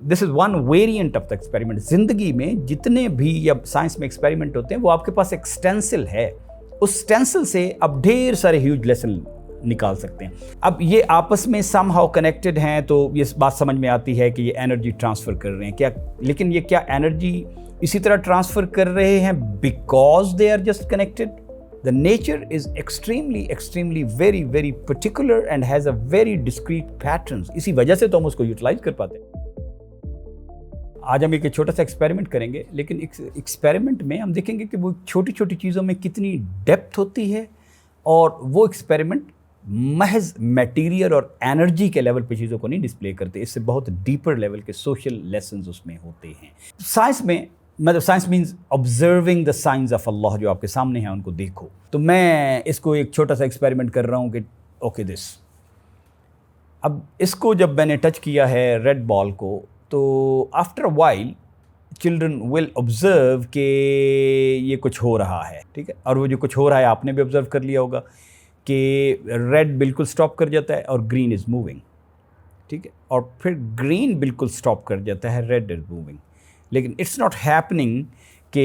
This is one variant of the experiment. ज़िंदगी में जितने भी या साइंस में एक्सपेरिमेंट होते हैं वो आपके पास एक स्टेंसिल है, उस स्टेंसिल से आप ढेर सारे ह्यूज लेसन निकाल सकते हैं। अब ये आपस में सम हाउ कनेक्टेड हैं, तो ये बात समझ में आती है कि ये एनर्जी ट्रांसफ़र कर रहे हैं क्या, लेकिन ये क्या एनर्जी इसी तरह ट्रांसफ़र कर रहे हैं because they are just connected? The nature is extremely very particular and has a very discrete patterns। इसी वजह से तो हम उसको यूटिलाइज कर पाते हैं। आज हम एक छोटा सा एक्सपेरिमेंट करेंगे, लेकिन एक्सपेरिमेंट में हम देखेंगे कि वो छोटी छोटी चीज़ों में कितनी डेप्थ होती है, और वो एक्सपेरिमेंट महज मटेरियल और एनर्जी के लेवल पे चीज़ों को नहीं डिस्प्ले करते, इससे बहुत डीपर लेवल के सोशल लेसन्स उसमें होते हैं। साइंस में मतलब science means observing the science of Allah, जो आपके सामने हैं उनको देखो। तो मैं इसको एक छोटा सा एक्सपेरिमेंट कर रहा हूँ कि ओके दिस, अब इसको जब मैंने टच किया है रेड बॉल को, तो after a while children will observe कि ये कुछ हो रहा है, ठीक है। और वो जो कुछ हो रहा है आपने भी ऑब्जर्व कर लिया होगा कि रेड बिल्कुल स्टॉप कर जाता है और ग्रीन इज़ मूविंग, ठीक है, और फिर ग्रीन बिल्कुल स्टॉप कर जाता है, रेड इज़ मूविंग। लेकिन इट्स नॉट हैपनिंग कि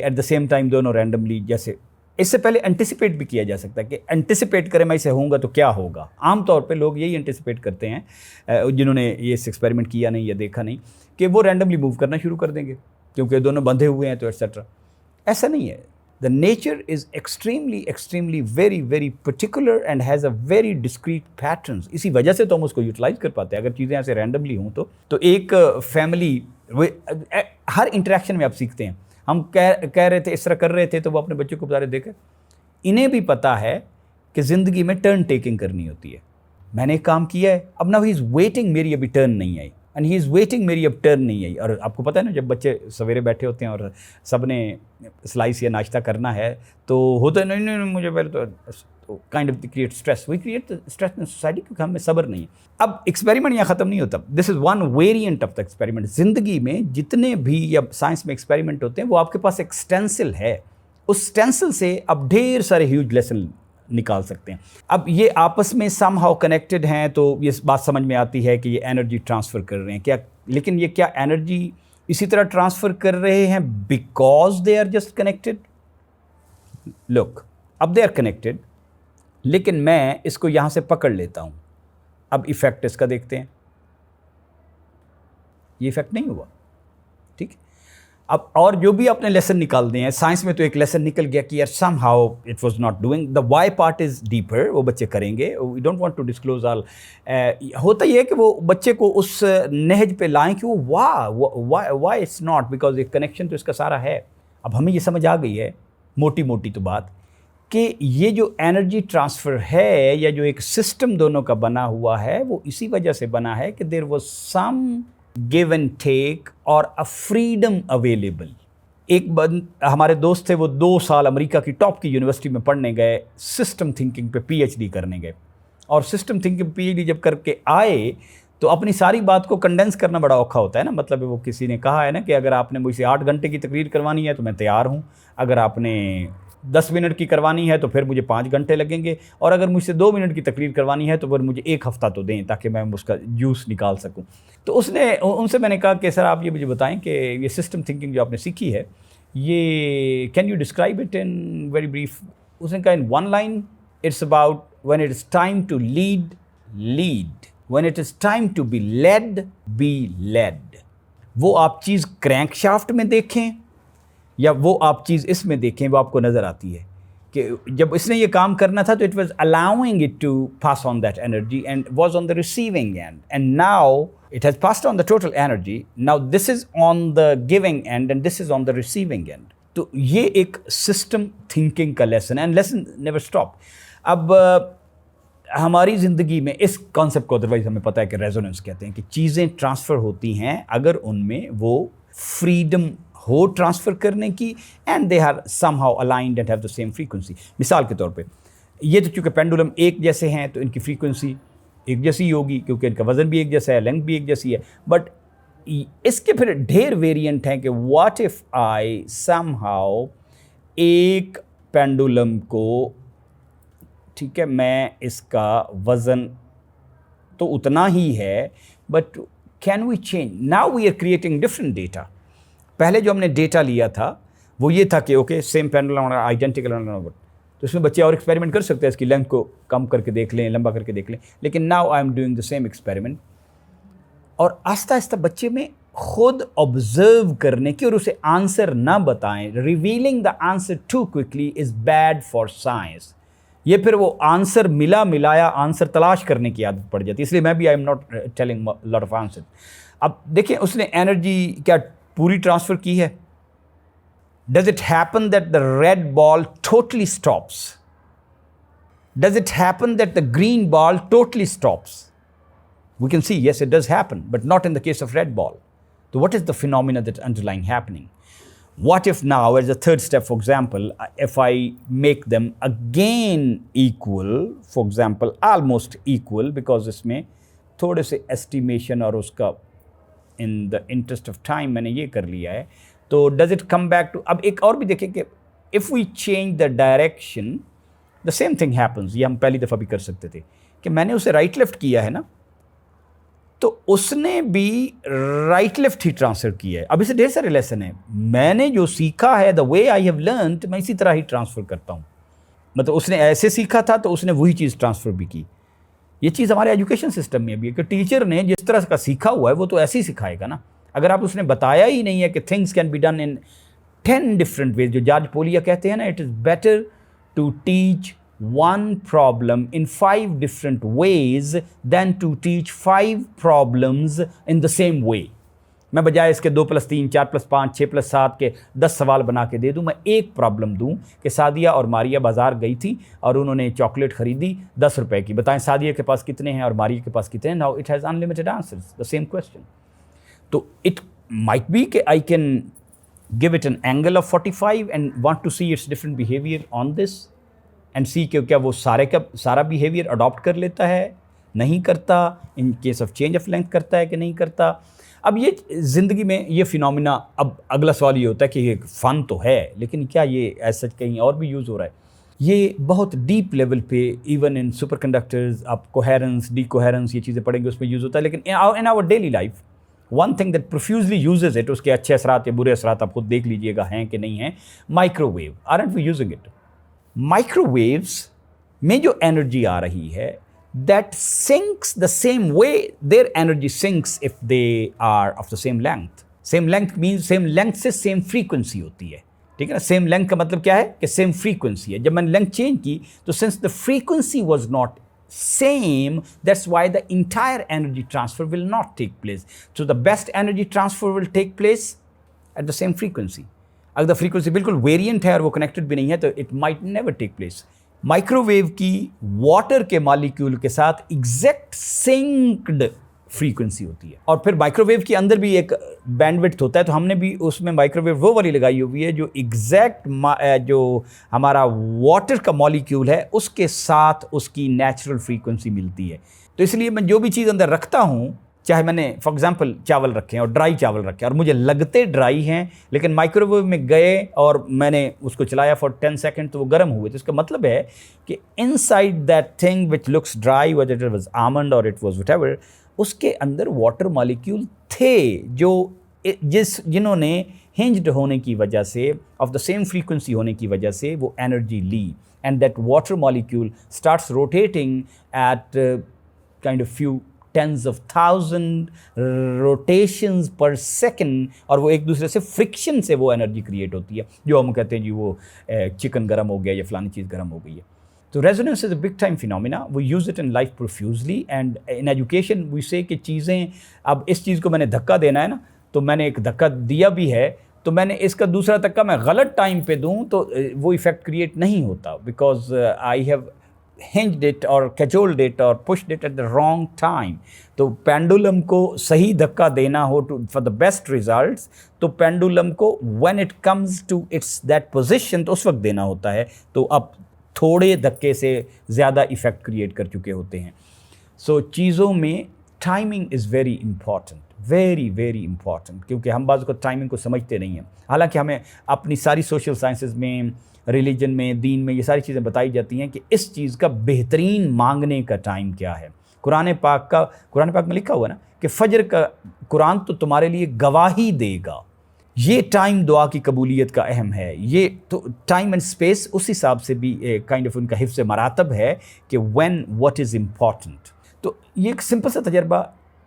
एट द सेम टाइम दोनों रैंडमली, जैसे इससे पहले एंटिसिपेट भी किया जा सकता है कि एंटिसिपेट करें मैं इसे होऊंगा तो क्या होगा। आमतौर पे लोग यही एंटिसिपेट करते हैं जिन्होंने ये एक्सपेरिमेंट किया नहीं या देखा नहीं, कि वो रैंडमली मूव करना शुरू कर देंगे क्योंकि दोनों बंधे हुए हैं तो एट्सेट्रा। ऐसा नहीं है। The nature is extremely very particular and has a very discrete patterns. इसी वजह से तो हम उसको यूटिलाइज कर पाते हैं। अगर चीज़ें ऐसे रैंडमली हों तो एक फैमिली, हर इंटरेक्शन में आप सीखते हैं। हम कह रहे थे, इस तरह कर रहे थे, तो वो अपने बच्चों को बता रहे, देखे इन्हें भी पता है कि ज़िंदगी में टर्न टेकिंग करनी होती है। मैंने एक काम किया है, अब ना ही इज़ वेटिंग मेरी अभी टर्न नहीं आई, एंड ही इज़ वेटिंग मेरी अब टर्न नहीं आई। और आपको पता है ना, जब बच्चे सवेरे बैठे होते हैं और सब ने स्लाइस या नाश्ता करना है, तो होता है नहीं मुझे पहले तो kind of create stress, we create stress in society, क्योंकि हमें सब्र नहीं है। अब एक्सपेरिमेंट यहाँ ख़त्म नहीं होता। This is one variant of the experiment. ज़िंदगी में जितने भी या साइंस में एक्सपेरिमेंट होते हैं वो आपके पास एक स्टेंसिल है, उस स्टेंसिल से आप ढेर सारे ह्यूज लेसन निकाल सकते हैं। अब ये आपस में सम हाउ कनेक्टेड हैं, तो ये बात समझ में आती है कि ये एनर्जी ट्रांसफ़र कर रहे हैं क्या, लेकिन ये क्या एनर्जी इसी तरह ट्रांसफ़र कर रहे हैं because they are just connected? Look, अब दे आर कनेक्टेड, लेकिन मैं इसको यहाँ से पकड़ लेता हूँ। अब इफ़ेक्ट इसका देखते हैं, ये इफ़ेक्ट नहीं हुआ, ठीक। अब और जो भी आपने लेसन निकाल दिए हैं, साइंस में तो एक लेसन निकल गया कि यार somehow it was not doing, the why part is deeper, वो बच्चे करेंगे, we don't want to disclose all. होता ये है कि वो बच्चे को उस नहज पे लाएं कि वो वाई इट्स नॉट, बिकॉज एक कनेक्शन तो इसका सारा है। अब हमें ये समझ आ गई है मोटी तो बात, कि ये जो एनर्जी ट्रांसफ़र है या जो एक सिस्टम दोनों का बना हुआ है, वो इसी वजह से बना है कि there was some give and take और अ फ्रीडम अवेलेबल। हमारे दोस्त थे, वो 2 साल अमेरिका की टॉप की यूनिवर्सिटी में पढ़ने गए, सिस्टम थिंकिंग पे पीएचडी करने गए, और सिस्टम थिंकिंग पीएचडी जब करके आए तो अपनी सारी बात को कंडेंस करना बड़ा औखा होता है ना। मतलब वो किसी ने कहा है ना कि अगर आपने मुझसे 8 घंटे की तकरीर करवानी है तो मैं तैयार हूँ, अगर आपने 10 मिनट की करवानी है तो फिर मुझे 5 घंटे लगेंगे, और अगर मुझसे 2 मिनट की तकरीर करवानी है तो फिर मुझे 1 हफ़्ता तो दें ताकि मैं उसका जूस निकाल सकूं। तो उनसे मैंने कहा कि सर आप ये मुझे बताएं कि ये सिस्टम थिंकिंग जो आपने सीखी है, ये can you describe it in very brief. उसने कहा in 1 line, it's about when it is time to lead, when it is time to be led. वो आप चीज़ क्रैंकशाफ्ट में देखें या वो आप चीज़ इसमें देखें, वो आपको नज़र आती है कि जब इसने ये काम करना था तो it was allowing it to pass on that energy and was on the receiving end, and now it has passed on the total energy, now this is on the giving end and this is on the receiving end. तो ये एक system thinking का lesson, and lesson never stop. अब हमारी ज़िंदगी में इस concept को अदरवाइज हमें पता है कि रेजोनेंस कहते हैं, कि चीज़ें ट्रांसफ़र होती हैं अगर उनमें वो फ्रीडम हो ट्रांसफ़र करने की, and they are somehow aligned and have the same frequency. मिसाल के तौर पे ये तो चूँकि पेंडुलम एक जैसे हैं तो इनकी फ्रीक्वेंसी एक जैसी होगी, क्योंकि इनका वज़न भी एक जैसा है, लेंथ भी एक जैसी है। बट इसके फिर ढेर वेरिएंट हैं कि व्हाट इफ़ आई समहाउ एक पेंडुलम को, ठीक है, मैं इसका वज़न तो उतना ही है, but can we change? Now we are creating different data. पहले जो हमने डेटा लिया था वो ये था कि ओके सेम पेंडुलम आइडेंटिकल, तो इसमें बच्चे और एक्सपेरिमेंट कर सकते हैं, इसकी लेंथ को कम करके देख लें, लंबा करके देख लें। लेकिन now I am doing the same experiment, और आहिस्ता आहिस्ता बच्चे में खुद ऑब्जर्व करने की और उसे आंसर ना बताएं। Revealing the answer too quickly is bad for science. ये फिर वो आंसर मिलाया आंसर तलाश करने की आदत पड़ जाती है। इसलिए मैं भी I am not telling lot of answer. अब देखिए उसने एनर्जी क्या पूरी ट्रांसफर की है? Does it happen that the red ball totally stops? Does it happen that the green ball totally stops? We can see, yes, it does happen, but not in the case of red ball. So what is the phenomena that's underlying happening? What if now, as a third step, for example, if I make them again equal, for example, almost equal, because इसमें थोड़े से estimation और उसका in the interest of time मैंने ये कर लिया है, तो does it come back to, अब एक और भी देखें कि if we change the direction, the same thing happens. ये हम पहली दफ़ा भी कर सकते थे कि मैंने उसे राइट लेफ्ट किया है ना, तो उसने भी राइट लेफ्ट ही ट्रांसफर किया है। अब इसे ढेर सारे लेसन है। मैंने जो सीखा है, the way I have learned, मैं इसी तरह ही ट्रांसफ़र करता हूँ। मतलब उसने ऐसे सीखा था तो उसने वही चीज़ ट्रांसफ़र भी की। ये चीज़ हमारे एजुकेशन सिस्टम में भी है कि टीचर ने जिस तरह का सीखा हुआ है वो तो ऐसे ही सिखाएगा ना। अगर आप उसने बताया ही नहीं है कि things can be done in 10 different ways, जो जॉर्ज पोलिया कहते हैं ना, it is better to teach one problem in 5 different ways than to teach 5 problems in the same way. मैं बजाय इसके 2 + 3 4 + 5 6 + 7 के 10 सवाल बना के दे दूँ, मैं एक प्रॉब्लम दूँ कि सादिया और मारिया बाज़ार गई थी और उन्होंने चॉकलेट ख़रीदी 10 रुपए की। बताएं सादिया के पास कितने हैं और मारिया के पास कितने हैं? Now it has unlimited answers, the same question. तो इट माइट बी कि I can give it an angle of 45 and want to see it's different behaviour on this and see कि क्या वो सारे का सारा बिहेवियर अडॉप्ट कर लेता है, नहीं करता, in case of change of length करता है कि नहीं करता। अब ये ज़िंदगी में ये फिनोमिना, अब अगला सवाल ये होता है कि ये फ़न तो है, लेकिन क्या ये ऐसा कहीं और भी यूज़ हो रहा है? ये बहुत डीप लेवल पे, इवन इन सुपर कंडक्टर्स आप कोहेरेंस, डीकोहेरेंस ये चीज़ें पढ़ेंगे, उसमें यूज़ होता है। लेकिन in our daily life one thing that profusely uses it, उसके अच्छे असरात या बुरे असरात आप खुद देख लीजिएगा हैं कि नहीं हैं। Microwave, aren't we using it? Microwaves में जो एनर्जी आ रही है, that syncs the same way their energy syncs if they are of the same length. Same length means same length से सेम फ्रीक्वेंसी होती है, ठीक है ना। सेम लेंथ का मतलब क्या है कि सेम फ्रीक्वेंसी है। जब मैंने लेंथ चेंज की तो since the frequency was not same, that's why the entire energy transfer will not take place. So the best energy transfer will take place at the same frequency. अगर frequency बिल्कुल variant है और वो connected भी नहीं है तो it might never take place. Microwave की वाटर के मॉलिक्यूल के साथ एग्जैक्ट सिंक्ड फ्रीक्वेंसी होती है, और फिर माइक्रोवेव के अंदर भी एक बैंडविड्थ होता है। तो हमने भी उसमें माइक्रोवेव वो वाली लगाई हुई है जो एग्जैक्ट जो हमारा वाटर का मॉलिक्यूल है उसके साथ उसकी नेचुरल फ्रीक्वेंसी मिलती है। तो इसलिए मैं जो भी चीज़ अंदर रखता हूँ, चाहे मैंने फॉर एग्जांपल चावल रखे हैं और ड्राई चावल रखे हैं और मुझे लगते ड्राई हैं, लेकिन माइक्रोवेव में गए और मैंने उसको चलाया फॉर 10 सेकंड तो वो गर्म हुए, तो इसका मतलब है कि inside that thing which looks dry, whether it was almond और इट वाज व्हाटएवर, उसके अंदर वाटर मॉलिक्यूल थे जो जिन्होंने हिंज्ड होने की वजह से, ऑफ द सेम फ्रीक्वेंसी होने की वजह से वो एनर्जी ली, and that water molecule starts rotating at kind of few tens of thousand rotations per second, और वो एक दूसरे से फ्रिक्शन से वो एनर्जी क्रिएट होती है, जो हम कहते हैं जी वो चिकन गर्म हो गया या फलानी चीज़ गर्म हो गई है। तो resonance is a big time phenomena, we use it in life profusely and in education we say कि चीज़ें, अब इस चीज़ को मैंने धक्का देना है ना, तो मैंने एक धक्का दिया भी है, तो मैंने इसका दूसरा धक्का मैं गलत टाइम पे दूँ तो वो इफ़ेक्ट क्रिएट नहीं होता, because I have hinged it or cajoled it or pushed it at the wrong time. तो पेंडुलम को सही धक्का देना हो for the best results, तो पेंडुलम को when it comes to its that position तो उस वक्त देना होता है। तो अब थोड़े धक्के से ज़्यादा इफ़ेक्ट क्रिएट कर चुके होते हैं। सो चीज़ों में timing is very important, very very important, क्योंकि हम बाज़ को टाइमिंग को समझते नहीं हैं। हालांकि हमें अपनी सारी सोशल साइंसेज में, रिलीजन में, दीन में ये सारी चीज़ें बताई जाती हैं कि इस चीज़ का बेहतरीन मांगने का टाइम क्या है। कुरान पाक में लिखा हुआ है ना कि कि फजर का कुरान तो तुम्हारे लिए गवाही देगा। ये टाइम दुआ की कबूलियत का अहम है। ये तो टाइम एंड स्पेस उस हिसाब से भी काइंड ऑफ उनका हिफ्ज़ मरातब है कि व्हेन व्हाट इज़ इम्पॉर्टेंट। तो ये एक सिंपल सा तजर्बा,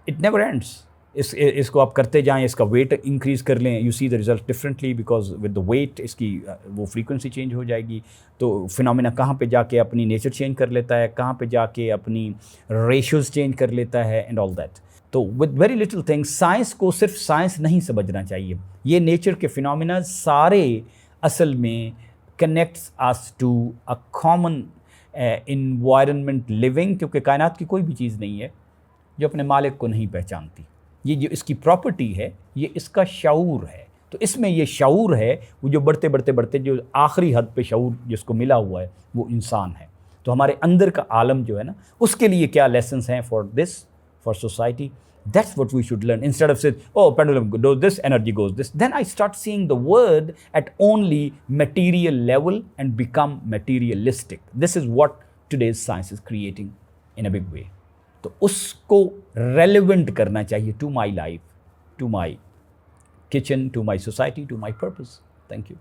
इट नेवर एंड्स। इसको आप करते जाएं, इसका वेट इंक्रीज़ कर लें, you see the result differently because with the weight इसकी वो फ्रीक्वेंसी चेंज हो जाएगी। तो फिनोमेना कहाँ पे जाके अपनी नेचर चेंज कर लेता है, कहाँ पे जाके अपनी रेशियोज़ चेंज कर लेता है एंड ऑल दैट। तो with very little things, science को सिर्फ साइंस नहीं समझना चाहिए। ये नेचर के फिनोमेना सारे असल में connects us to a common environment living, क्योंकि कायनात की कोई भी चीज़ नहीं है जो अपने मालिक को नहीं पहचानती। ये जो इसकी प्रॉपर्टी है, ये इसका शऊर है। तो इसमें ये शऊर है, वो जो बढ़ते बढ़ते बढ़ते जो आखिरी हद पे शऊर जिसको मिला हुआ है वो इंसान है। तो हमारे अंदर का आलम जो है ना, उसके लिए क्या लेसन्स हैं for this, for society, that's what we should learn. Instead of saying, oh, pendulum does this, energy goes this, then I start seeing the world at only material level and become materialistic. This is what today's science is creating in a big way. तो उसको relevant करना चाहिए to my life, to my kitchen, to my society, to my purpose. Thank you.